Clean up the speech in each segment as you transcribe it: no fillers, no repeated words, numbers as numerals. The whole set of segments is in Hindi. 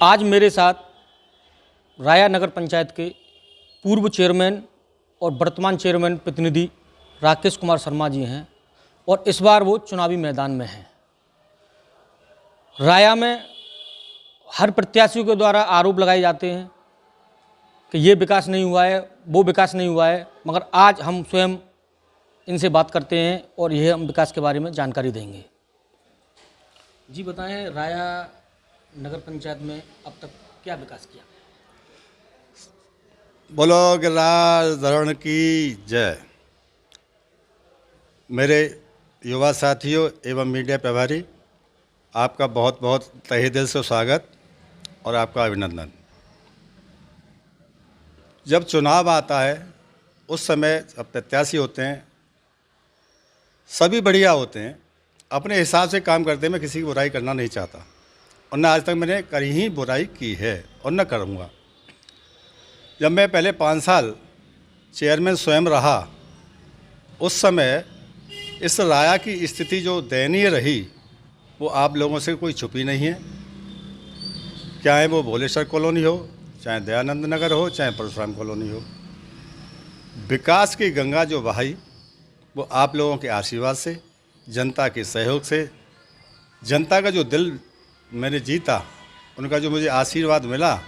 आज मेरे साथ राया नगर पंचायत के पूर्व चेयरमैन और वर्तमान चेयरमैन प्रतिनिधि राकेश कुमार शर्मा जी हैं और इस बार वो चुनावी मैदान में हैं। राया में हर प्रत्याशियों के द्वारा आरोप लगाए जाते हैं कि ये विकास नहीं हुआ है, वो विकास नहीं हुआ है, मगर आज हम स्वयं इनसे बात करते हैं और यह हम विकास के बारे में जानकारी देंगे। जी बताएं, राया नगर पंचायत में अब तक क्या विकास किया? बोलो गिरिराज धरण की जय। मेरे युवा साथियों एवं मीडिया प्रभारी, आपका बहुत बहुत तहे दिल से स्वागत और आपका अभिनंदन। जब चुनाव आता है उस समय सब प्रत्याशी होते हैं, सभी बढ़िया होते हैं, अपने हिसाब से काम करते हैं। मैं किसी की बुराई करना नहीं चाहता और न आज तक मैंने कहीं ही बुराई की है और न करूँगा। जब मैं पहले 5 साल चेयरमैन स्वयं रहा, उस समय इस राया की स्थिति जो दयनीय रही वो आप लोगों से कोई छुपी नहीं है। चाहे वो भोलेश्वर कॉलोनी हो, चाहे दयानंद नगर हो, चाहे परशुराम कॉलोनी हो, विकास की गंगा जो बहाई वो आप लोगों के आशीर्वाद से, जनता के सहयोग से, जनता का जो दिल मैंने जीता, उनका जो मुझे आशीर्वाद मिला,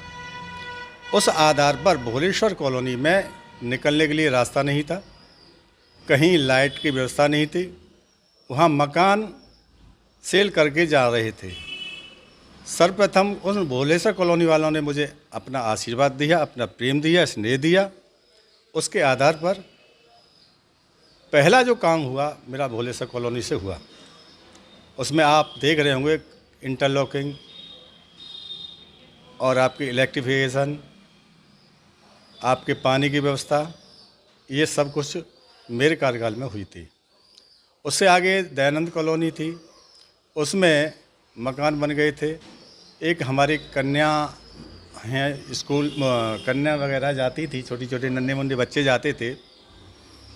उस आधार पर भोलेश्वर कॉलोनी में निकलने के लिए रास्ता नहीं था, कहीं लाइट की व्यवस्था नहीं थी, वहाँ मकान सेल करके जा रहे थे। सर्वप्रथम उन भोलेश्वर कॉलोनी वालों ने मुझे अपना आशीर्वाद दिया, अपना प्रेम दिया, स्नेह दिया। उसके आधार पर पहला जो काम हुआ मेरा भोलेश्वर कॉलोनी से हुआ। उसमें आप देख रहे होंगे इंटरलॉकिंग और आपकी इलेक्ट्रिफिकेशन, आपके पानी की व्यवस्था, ये सब कुछ मेरे कार्यकाल में हुई थी। उससे आगे दयानंद कॉलोनी थी, उसमें मकान बन गए थे। एक हमारी कन्या हैं, स्कूल कन्या वगैरह जाती थी, छोटी छोटी नन्हे मुन्ने बच्चे जाते थे,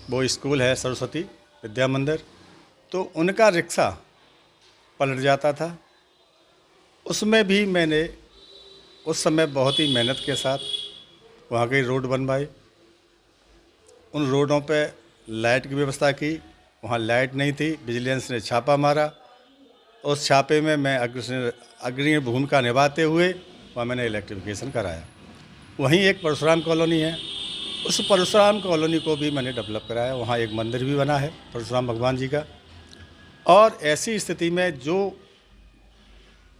वो स्कूल है सरस्वती विद्या मंदिर, तो उनका रिक्शा पलट जाता था। उसमें भी मैंने उस समय बहुत ही मेहनत के साथ वहाँ की रोड बनवाई। उन रोडों पे लाइट की व्यवस्था की, वहाँ लाइट नहीं थी, विजिलेंस ने छापा मारा। उस छापे में मैं अग्रणी भूमिका निभाते हुए वहाँ मैंने इलेक्ट्रिफिकेशन कराया। वहीं एक परशुराम कॉलोनी है, उस परशुराम कॉलोनी को भी मैंने डेवलप कराया। वहाँ एक मंदिर भी बना है परशुराम भगवान जी का। और ऐसी स्थिति में जो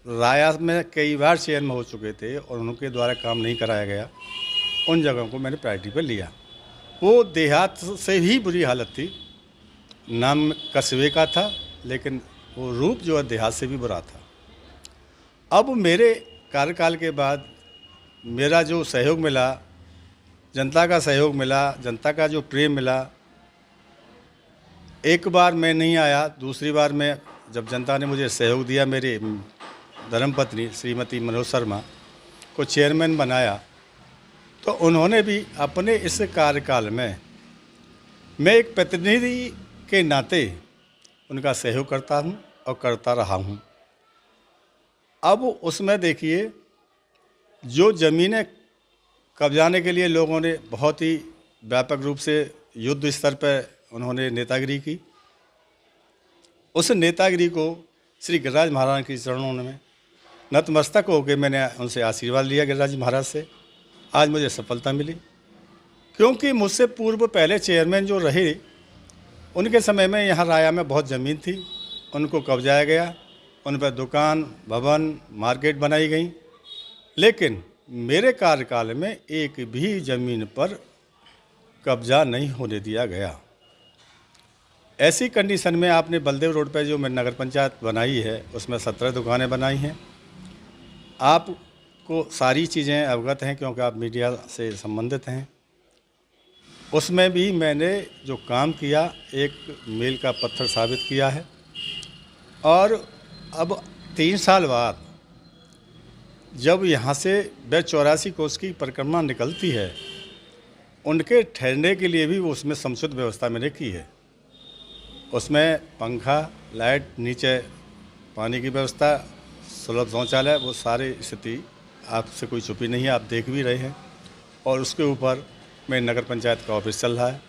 राया में कई बार चयन हो चुके थे और उनके द्वारा काम नहीं कराया गया, उन जगहों को मैंने प्रायोरिटी पर लिया। वो देहात से ही बुरी हालत थी, नाम कस्बे का था, लेकिन वो रूप जो है देहात से भी बुरा था। अब मेरे कार्यकाल के बाद मेरा जो सहयोग मिला, जनता का सहयोग मिला, जनता का जो प्रेम मिला, एक बार मैं नहीं आया, दूसरी बार मैं जब जनता ने मुझे सहयोग दिया, मेरे धर्मपत्नी श्रीमती मनोज शर्मा को चेयरमैन बनाया, तो उन्होंने भी अपने इस कार्यकाल में मैं एक प्रतिनिधि के नाते उनका सहयोग करता हूं और करता रहा हूं। अब उसमें देखिए, जो ज़मीनें कब्जाने के लिए लोगों ने बहुत ही व्यापक रूप से युद्ध स्तर पर उन्होंने नेतागिरी की, उस नेतागिरी को श्री गिरिराज महाराज के चरणों में नतमस्तक होकर मैंने उनसे आशीर्वाद लिया गिरिराज महाराज से। आज मुझे सफलता मिली, क्योंकि मुझसे पूर्व पहले चेयरमैन जो रहे, उनके समय में यहाँ राया में बहुत ज़मीन थी, उनको कब्जाया गया, उन पर दुकान, भवन, मार्केट बनाई गई। लेकिन मेरे कार्यकाल में एक भी ज़मीन पर कब्जा नहीं होने दिया गया। ऐसी कंडीशन में आपने बलदेव रोड पर जो मैंने नगर पंचायत बनाई है, उसमें 17 दुकानें बनाई हैं। आपको सारी चीज़ें अवगत हैं क्योंकि आप मीडिया से संबंधित हैं। उसमें भी मैंने जो काम किया, एक मील का पत्थर साबित किया है। और अब 3 साल बाद जब यहाँ से 84 कोस की परिक्रमा निकलती है, उनके ठहरने के लिए भी उसमें समुचित व्यवस्था मैंने की है। उसमें पंखा, लाइट, नीचे पानी की व्यवस्था, सुलभ शौचालय, वो सारी स्थिति आपसे कोई छुपी नहीं है, आप देख भी रहे हैं। और उसके ऊपर मेरे नगर पंचायत का ऑफिस चल रहा है,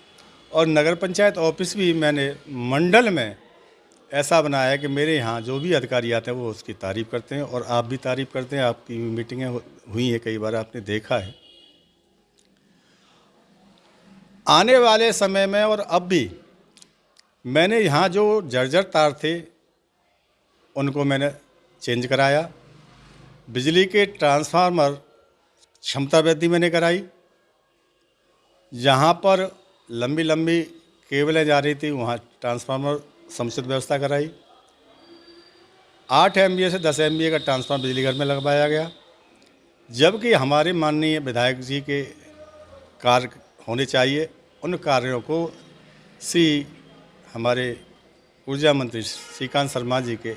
और नगर पंचायत ऑफिस भी मैंने मंडल में ऐसा बनाया है कि मेरे यहाँ जो भी अधिकारी आते हैं वो उसकी तारीफ़ करते हैं, और आप भी तारीफ़ करते हैं। आपकी मीटिंगें हुई हैं, कई बार आपने देखा है। आने वाले समय में और अब भी मैंने यहाँ जो जर्जर तार थे उनको मैंने चेंज कराया। बिजली के ट्रांसफार्मर क्षमता वृद्धि मैंने कराई। जहाँ पर लंबी लंबी केबलें जा रही थी वहाँ ट्रांसफार्मर समुचित व्यवस्था कराई। 8 MVA से 10 MVA का ट्रांसफार्मर बिजली घर में लगवाया गया। जबकि हमारे माननीय विधायक जी के कार्य होने चाहिए, उन कार्यों को हमारे ऊर्जा मंत्री श्रीकांत शर्मा जी के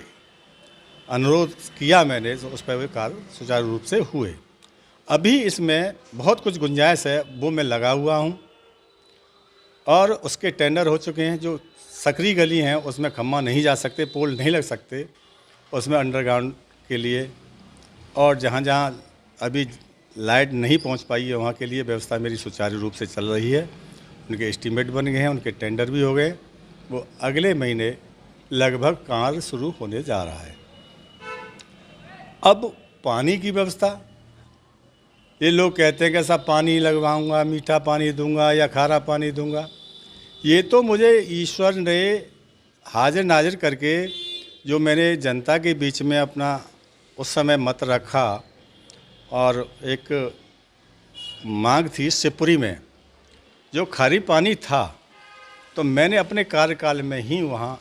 अनुरोध किया मैंने, तो उस पर वे कार्य सुचारू रूप से हुए। अभी इसमें बहुत कुछ गुंजाइश है, वो मैं लगा हुआ हूँ, और उसके टेंडर हो चुके हैं। जो सकरी गली हैं उसमें खम्मा नहीं जा सकते, पोल नहीं लग सकते, उसमें अंडरग्राउंड के लिए, और जहाँ जहाँ अभी लाइट नहीं पहुँच पाई है वहाँ के लिए व्यवस्था मेरी सुचारू रूप से चल रही है। उनके एस्टीमेट बन गए हैं, उनके टेंडर भी हो गए। वो अगले महीने लगभग कार्य शुरू होने जा रहा है। अब पानी की व्यवस्था, ये लोग कहते हैं कि ऐसा पानी लगवाऊंगा, मीठा पानी दूंगा या खारा पानी दूंगा। ये तो मुझे ईश्वर ने हाजिर नाजिर करके, जो मैंने जनता के बीच में अपना उस समय मत रखा, और एक मांग थी शिवपुरी में जो खारी पानी था, तो मैंने अपने कार्यकाल में ही वहाँ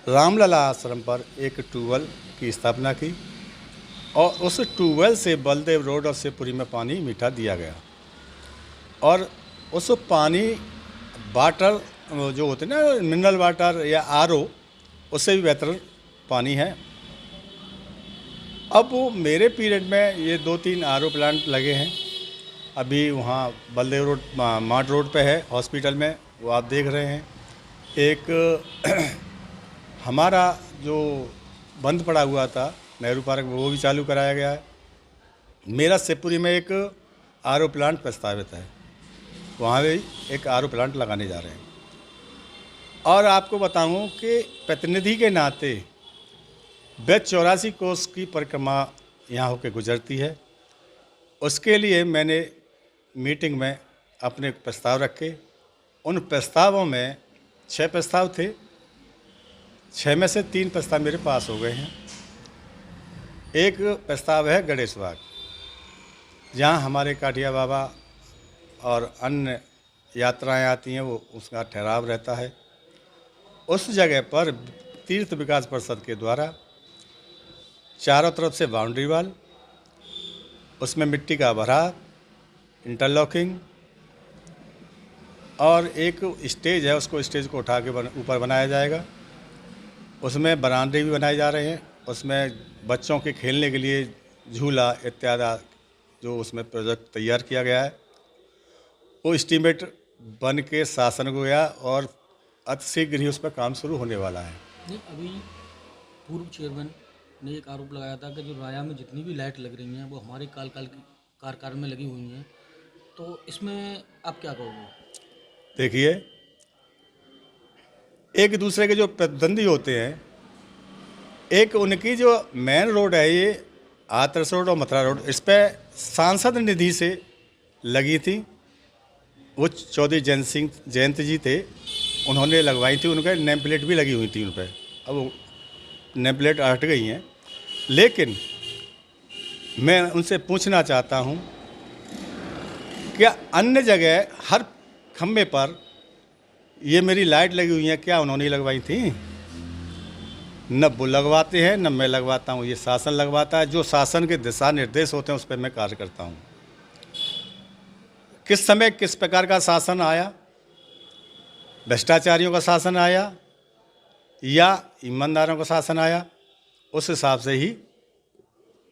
रामलला आश्रम पर एक ट्यूबवेल की स्थापना की, और उस ट्यूबवेल से बलदेव रोड और शिवपुरी में पानी मीठा दिया गया। और उस पानी वाटर जो होते हैं ना, मिनरल वाटर या RO, उससे भी बेहतर पानी है। अब वो मेरे पीरियड में ये 2-3 RO प्लांट लगे हैं। अभी वहाँ बलदेव रोड मार्ट रोड पे है हॉस्पिटल में, वो आप देख रहे हैं। एक हमारा जो बंद पड़ा हुआ था नेहरू पार्क, वो भी चालू कराया गया है। मेरा शिवपुरी में एक RO प्लांट प्रस्तावित है, वहाँ भी एक RO प्लांट लगाने जा रहे हैं। और आपको बताऊं कि प्रतिनिधि के नाते वह 84 कोस की परिक्रमा यहाँ होकर गुजरती है। उसके लिए मैंने मीटिंग में अपने प्रस्ताव रखे। उन प्रस्तावों में 6 प्रस्ताव थे, 6 में से 3 प्रस्ताव मेरे पास हो गए हैं। एक प्रस्ताव है गणेश बाग, जहाँ हमारे काठिया बाबा और अन्य यात्राएं आती हैं, वो उसका ठहराव रहता है। उस जगह पर तीर्थ विकास परिषद के द्वारा चारों तरफ से बाउंड्री वाल, उसमें मिट्टी का भराव, इंटरलॉकिंग, और एक स्टेज है, उसको स्टेज को उठा के ऊपर बनाया जाएगा। उसमें बरामदे भी बनाए जा रहे हैं। उसमें बच्चों के खेलने के लिए झूला इत्यादि जो उसमें प्रोजेक्ट तैयार किया गया है, वो एस्टीमेट बन के शासन को गया, और अतिशीघ्र ही उस पर काम शुरू होने वाला है। नहीं, अभी पूर्व चेयरमैन ने एक आरोप लगाया था कि जो राया में जितनी भी लाइट लग रही हैं वो हमारे कार्यकाल में लगी हुई हैं, तो इसमें आप क्या कहोगे? देखिए, एक दूसरे के जो प्रतिद्वंदी होते हैं, एक उनकी जो मेन रोड है, ये आदर्श रोड और मथुरा रोड, इस पर सांसद निधि से लगी थी। वो चौधरी जयंत जी थे, उन्होंने लगवाई थी। उनका नेम प्लेट भी लगी हुई थी उन पर। अब वो नेम प्लेट हट गई हैं। लेकिन मैं उनसे पूछना चाहता हूँ, क्या अन्य जगह हर खम्भे पर ये मेरी लाइट लगी हुई है, क्या उन्होंने लगवाई थी? न वो लगवाते हैं, न मैं लगवाता हूँ, ये शासन लगवाता है। जो शासन के दिशा निर्देश होते हैं उस पर मैं कार्य करता हूँ। किस समय किस प्रकार का शासन आया, भ्रष्टाचारियों का शासन आया या ईमानदारों का शासन आया, उस हिसाब से ही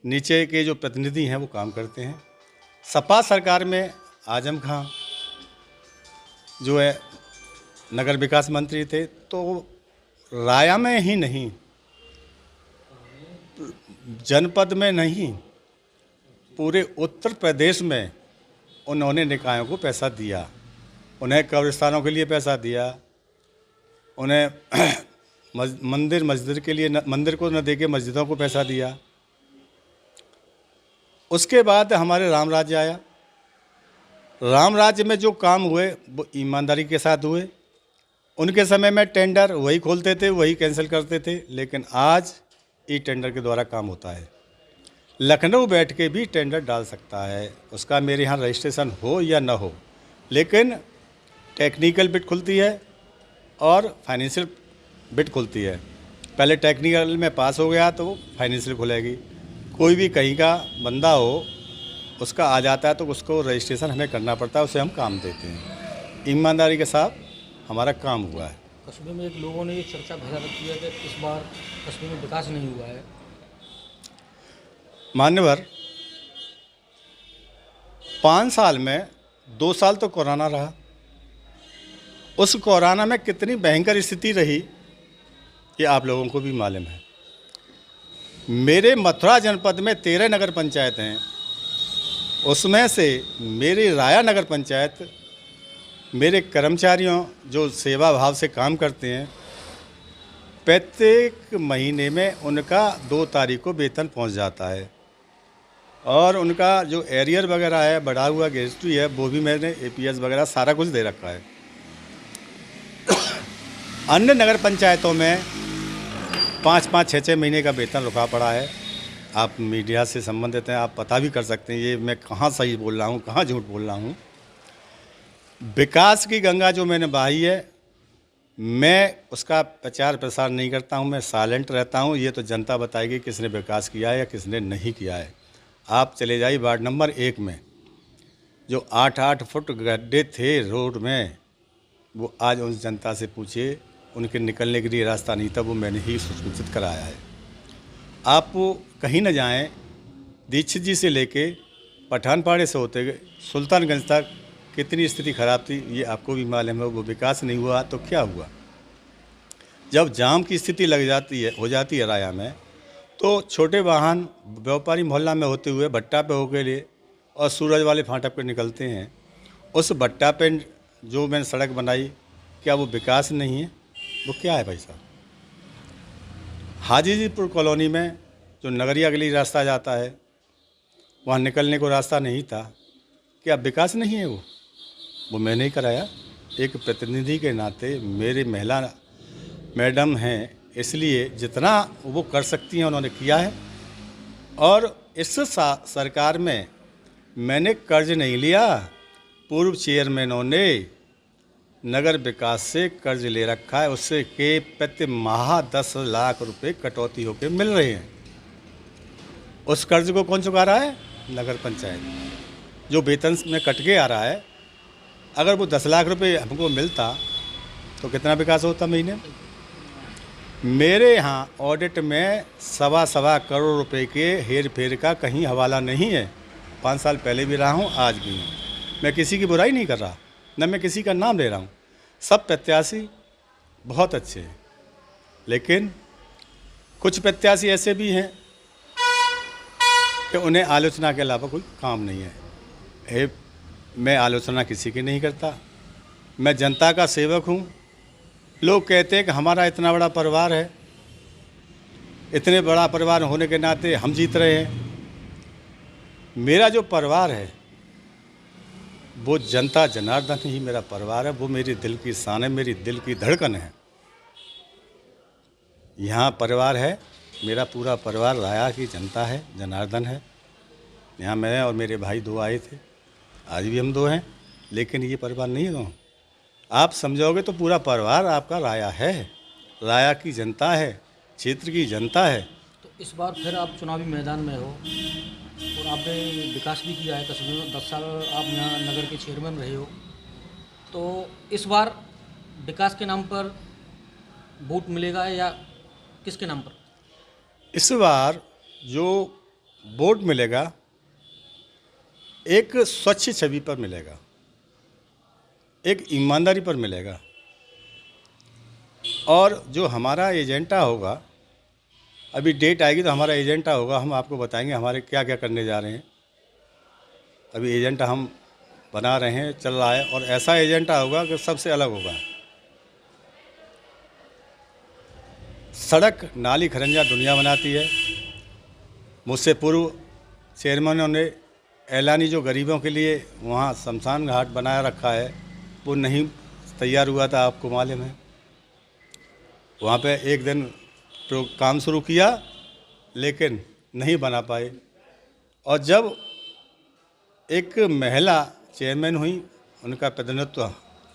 नीचे के जो प्रतिनिधि हैं वो काम करते हैं। सपा सरकार में आजम खां जो है नगर विकास मंत्री थे, तो राया में ही नहीं, जनपद में नहीं, पूरे उत्तर प्रदेश में उन्होंने निकायों को पैसा दिया। उन्हें कब्रिस्तानों के लिए पैसा दिया, उन्हें मस्जिद के लिए मंदिर को न देके मस्जिदों को पैसा दिया। उसके बाद हमारे राम राज्य आया। राम राज्य में जो काम हुए वो ईमानदारी के साथ हुए। उनके समय में टेंडर वही खोलते थे, वही कैंसिल करते थे, लेकिन आज ई टेंडर के द्वारा काम होता है। लखनऊ बैठ के भी टेंडर डाल सकता है, उसका मेरे यहाँ रजिस्ट्रेशन हो या ना हो, लेकिन टेक्निकल बिट खुलती है और फाइनेंशियल बिट खुलती है। पहले टेक्निकल में पास हो गया तो फाइनेंशियल खुलेगी। कोई भी कहीं का बंदा हो, उसका आ जाता है तो उसको रजिस्ट्रेशन हमें करना पड़ता है, उसे हम काम देते हैं। ईमानदारी के साथ हमारा काम हुआ है। कस्बे में एक लोगों ने ये चर्चा भरा रखी है कि इस बार कस्बे में विकास नहीं हुआ है। मान्यवर, 5 साल में 2 साल तो कोरोना रहा। उस कोरोना में कितनी भयंकर स्थिति रही ये आप लोगों को भी मालूम है। मेरे मथुरा जनपद में 13 नगर पंचायत हैं, उसमें से मेरी राया नगर पंचायत, मेरे कर्मचारियों जो सेवा भाव से काम करते हैं, प्रत्येक महीने में उनका 2 तारीख को वेतन पहुंच जाता है और उनका जो एरियर वगैरह है, बढ़ा हुआ ग्रेजुटी है, वो भी मैंने एपीएस वगैरह सारा कुछ दे रखा है। अन्य नगर पंचायतों में 5-5, 6-6 महीने का वेतन रुका पड़ा है। आप मीडिया से संबंधित हैं, आप पता भी कर सकते हैं ये मैं कहाँ सही बोल रहा हूँ, कहाँ झूठ बोल रहा हूँ। विकास की गंगा जो मैंने बहाई है, मैं उसका प्रचार प्रसार नहीं करता हूँ, मैं साइलेंट रहता हूँ। ये तो जनता बताएगी किसने विकास किया है या किसने नहीं किया है। आप चले जाइए वार्ड नंबर 1 में जो 8-8 फुट गड्ढे थे रोड में, वो आज उन जनता से पूछिए, उनके निकलने के लिए रास्ता नहीं था, वो मैंने ही सूचित कराया है। आप कहीं न जाएं, दीक्षित जी से लेके पठानपाड़े से होते गए सुल्तानगंज तक कितनी स्थिति खराब थी ये आपको भी मालूम है। वो विकास नहीं हुआ तो क्या हुआ? जब जाम की स्थिति लग जाती है, हो जाती है राया में, तो छोटे वाहन व्यापारी मोहल्ला में होते हुए भट्टा पे होके लिए और सूरज वाले फाटक पे निकलते हैं। उस भट्टा पे जो मैंने सड़क बनाई, क्या वो विकास नहीं है? वो क्या है भाई साहब? हाजीपुर कॉलोनी में जो नगरिया गली रास्ता जाता है, वहाँ निकलने को रास्ता नहीं था, क्या विकास नहीं है? वो मैंने ही कराया। एक प्रतिनिधि के नाते मेरे महिला मैडम हैं, इसलिए जितना वो कर सकती हैं उन्होंने किया है। और इस सरकार में मैंने कर्ज नहीं लिया, पूर्व चेयरमैनों ने नगर विकास से कर्ज ले रखा है, उससे के प्रति माह 10 लाख रुपए कटौती होकर मिल रहे हैं। उस कर्ज को कौन चुका रहा है? नगर पंचायत। जो वेतन में कट के आ रहा है, अगर वो 10 लाख रुपए हमको मिलता तो कितना विकास होता महीने में? मेरे यहाँ ऑडिट में 1.25 करोड़ रुपए के हेर फेर का कहीं हवाला नहीं है। 5 साल पहले भी रहा हूँ, आज भी हूँ। मैं किसी की बुराई नहीं कर रहा, न मैं किसी का नाम ले रहा हूँ। सब प्रत्याशी बहुत अच्छे हैं, लेकिन कुछ प्रत्याशी ऐसे भी हैं कि उन्हें आलोचना के अलावा कोई काम नहीं है। मैं आलोचना किसी की नहीं करता, मैं जनता का सेवक हूँ। लोग कहते हैं कि हमारा इतना बड़ा परिवार है, इतने बड़ा परिवार होने के नाते हम जीत रहे हैं। मेरा जो परिवार है वो जनता जनार्दन ही मेरा परिवार है, वो मेरी दिल की शान है, मेरी दिल की धड़कन है। यहाँ परिवार है, मेरा पूरा परिवार राया की जनता है, जनार्दन है। यहाँ मैं और मेरे भाई 2 आए थे, आज भी हम 2 हैं, लेकिन ये परिवार नहीं है। आप समझोगे तो पूरा परिवार आपका राया है, राया की जनता है, क्षेत्र की जनता है। तो इस बार फिर आप चुनावी मैदान में हो और आपने विकास भी किया है कस्बे में। 10 साल आप यहाँ नगर के चेयरमैन रहे हो, तो इस बार विकास के नाम पर वोट मिलेगा या किसके नाम पर? इस बार जो वोट मिलेगा एक स्वच्छ छवि पर मिलेगा, एक ईमानदारी पर मिलेगा। और जो हमारा एजेंडा होगा, अभी डेट आएगी तो हमारा एजेंडा होगा, हम आपको बताएंगे हमारे क्या क्या करने जा रहे हैं। अभी एजेंट हम बना रहे हैं, चल रहा है, और ऐसा एजेंडा होगा कि सबसे अलग होगा। सड़क नाली खरंजा दुनिया बनाती है। मुझसे पूर्व चेयरमैनों ने एलानी जो गरीबों के लिए वहाँ शमशान घाट बनाया रखा है, वो नहीं तैयार हुआ था, आपको मालूम है। वहाँ पे एक दिन तो काम शुरू किया लेकिन नहीं बना पाए, और जब एक महिला चेयरमैन हुई, उनका प्रतिनिधित्व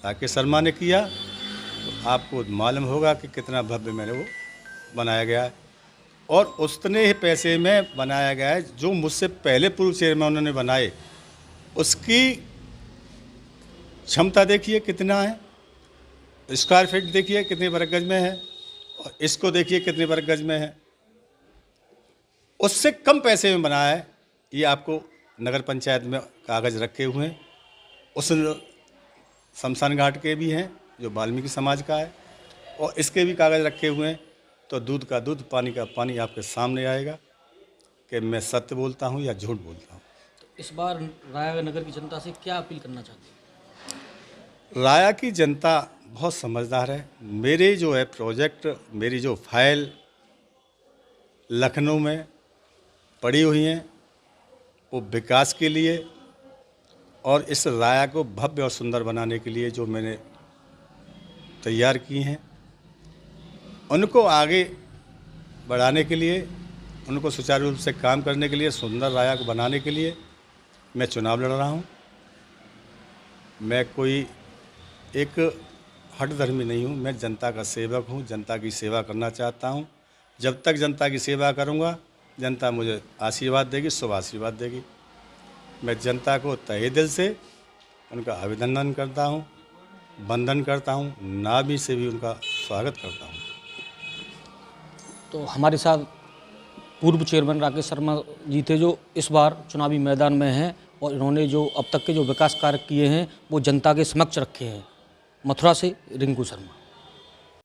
राकेश शर्मा ने किया, तो आपको मालूम होगा कि कितना भव्य मैंने वो बनाया गया है। और उतने ही पैसे में बनाया गया है जो मुझसे पहले पूर्व चेयरमैन ने बनाए। उसकी क्षमता देखिए कितना है, स्क्वायर फीट देखिए कितने वर्ग गज में है, और इसको देखिए कितने वर्ग गज में है। उससे कम पैसे में बनाया है। ये आपको नगर पंचायत में कागज़ रखे हुए हैं। उस शमशान घाट के भी हैं जो वाल्मीकि समाज का है, और इसके भी कागज़ रखे हुए हैं। तो दूध का दूध, पानी का पानी आपके सामने आएगा कि मैं सत्य बोलता हूँ या झूठ बोलता हूँ। तो इस बार राया नगर की जनता से क्या अपील करना चाहते हैं? राया की जनता बहुत समझदार है। मेरे जो है प्रोजेक्ट, मेरी जो फाइल लखनऊ में पड़ी हुई हैं, वो विकास के लिए और इस राया को भव्य और सुंदर बनाने के लिए जो मैंने तैयार की हैं, उनको आगे बढ़ाने के लिए, उनको सुचारू रूप से काम करने के लिए, सुंदर राया को बनाने के लिए मैं चुनाव लड़ रहा हूँ। मैं कोई एक हठधर्मी नहीं हूँ, मैं जनता का सेवक हूँ, जनता की सेवा करना चाहता हूँ। जब तक जनता की सेवा करूँगा, जनता मुझे आशीर्वाद देगी, शुभ आशीर्वाद देगी। मैं जनता को तहे दिल से उनका अभिनंदन करता हूँ, वंदन करता हूँ, नाभि से भी उनका स्वागत करता हूँ। तो हमारे साथ पूर्व चेयरमैन राकेश शर्मा जी थे, जो इस बार चुनावी मैदान में हैं, और इन्होंने जो अब तक के जो विकास कार्य किए हैं वो जनता के समक्ष रखे हैं। मथुरा से रिंकू शर्मा।